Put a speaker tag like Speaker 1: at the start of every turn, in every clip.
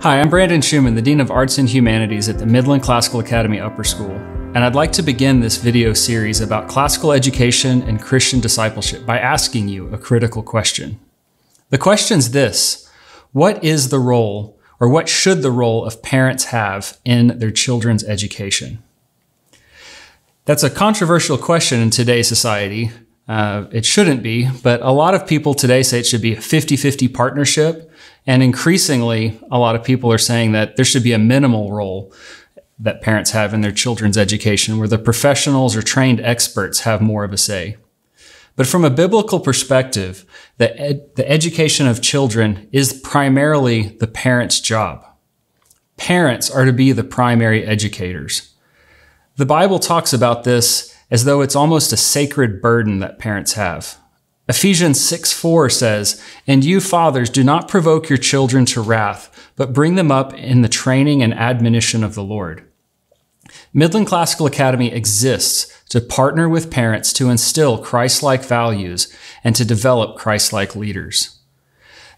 Speaker 1: Hi, I'm Brandon Shuman, the Dean of Arts and Humanities at the Midland Classical Academy Upper School, and I'd like to begin this video series about classical education and Christian discipleship by asking you a critical question. The question's this: what is the role, or what should the role of parents have in their children's education? That's a controversial question in today's society. It shouldn't be, but a lot of people today say it should be a 50-50 partnership. And increasingly, a lot of people are saying that there should be a minimal role that parents have in their children's education, where the professionals or trained experts have more of a say. But from a biblical perspective, the education of children is primarily the parent's job. Parents are to be the primary educators. The Bible talks about this as though it's almost a sacred burden that parents have. Ephesians 6:4 says, "And you fathers, do not provoke your children to wrath, but bring them up in the training and admonition of the Lord." Midland Classical Academy exists to partner with parents to instill Christ-like values and to develop Christ-like leaders.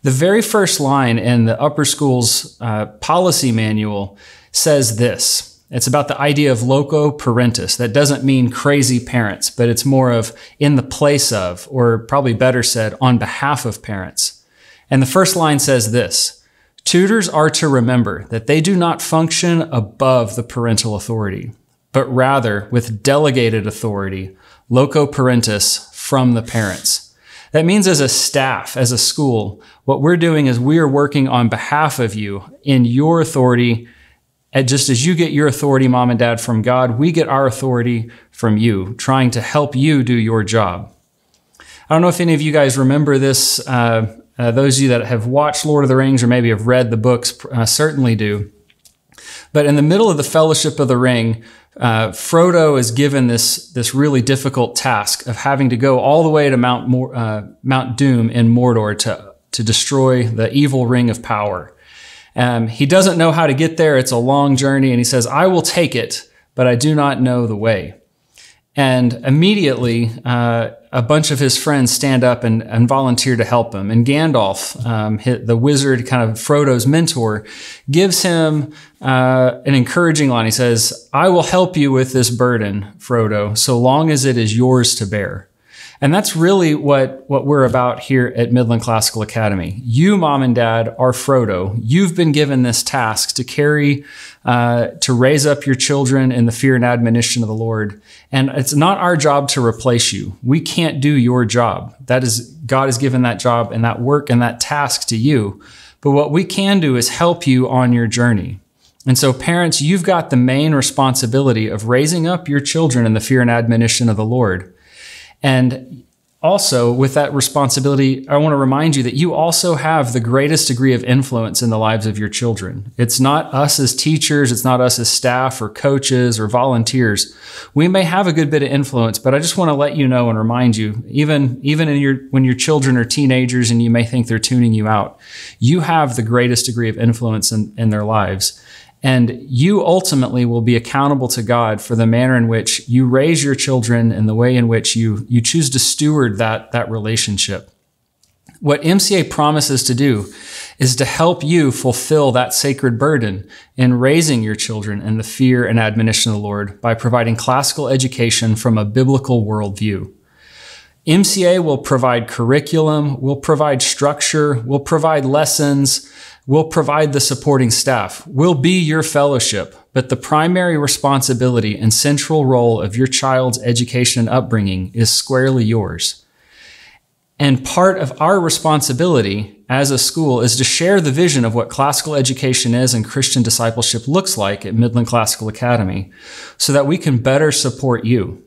Speaker 1: The very first line in the upper school's policy manual says this. It's about the idea of loco parentis. That doesn't mean crazy parents, but it's more of in the place of, or probably better said, on behalf of parents. And the first line says this: tutors are to remember that they do not function above the parental authority, but rather with delegated authority, loco parentis, from the parents. That means as a staff, as a school, what we're doing is we are working on behalf of you in your authority. And just as you get your authority, mom and dad, from God, we get our authority from you, trying to help you do your job. I don't know if any of you guys remember this. Those of you that have watched Lord of the Rings or maybe have read the books certainly do. But in the middle of the Fellowship of the Ring, Frodo is given this really difficult task of having to go all the way to Mount Doom in Mordor to destroy the evil Ring of Power. He doesn't know how to get there. It's a long journey. And he says, "I will take it, but I do not know the way." And immediately, a bunch of his friends stand up and volunteer to help him. And Gandalf, the wizard, kind of Frodo's mentor, gives him an encouraging line. He says, "I will help you with this burden, Frodo, so long as it is yours to bear." And that's really what we're about here at Midland Classical Academy. You, mom and dad, are Frodo. You've been given this task to carry, to raise up your children in the fear and admonition of the Lord. And it's not our job to replace you. We can't do your job. That is, God has given that job and that work and that task to you. But what we can do is help you on your journey. And so parents, you've got the main responsibility of raising up your children in the fear and admonition of the Lord. And also, with that responsibility, I want to remind you that you also have the greatest degree of influence in the lives of your children. It's not us as teachers, it's not us as staff or coaches or volunteers. We may have a good bit of influence, but I just want to let you know and remind you, even when your children are teenagers and you may think they're tuning you out, you have the greatest degree of influence in their lives. And you ultimately will be accountable to God for the manner in which you raise your children and the way in which you choose to steward that relationship. What MCA promises to do is to help you fulfill that sacred burden in raising your children in the fear and admonition of the Lord by providing classical education from a biblical worldview. MCA will provide curriculum, will provide structure, will provide lessons, will provide the supporting staff, will be your fellowship, but the primary responsibility and central role of your child's education and upbringing is squarely yours. And part of our responsibility as a school is to share the vision of what classical education is and Christian discipleship looks like at Midland Classical Academy so that we can better support you.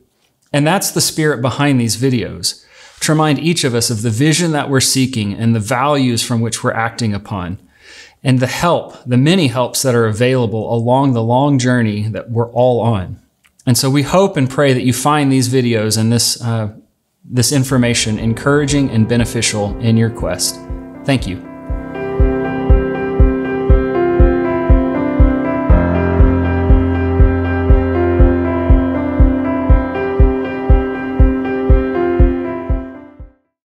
Speaker 1: And that's the spirit behind these videos, to remind each of us of the vision that we're seeking and the values from which we're acting upon, and the many helps that are available along the long journey that we're all on. And so we hope and pray that you find these videos and this information encouraging and beneficial in your quest. Thank you.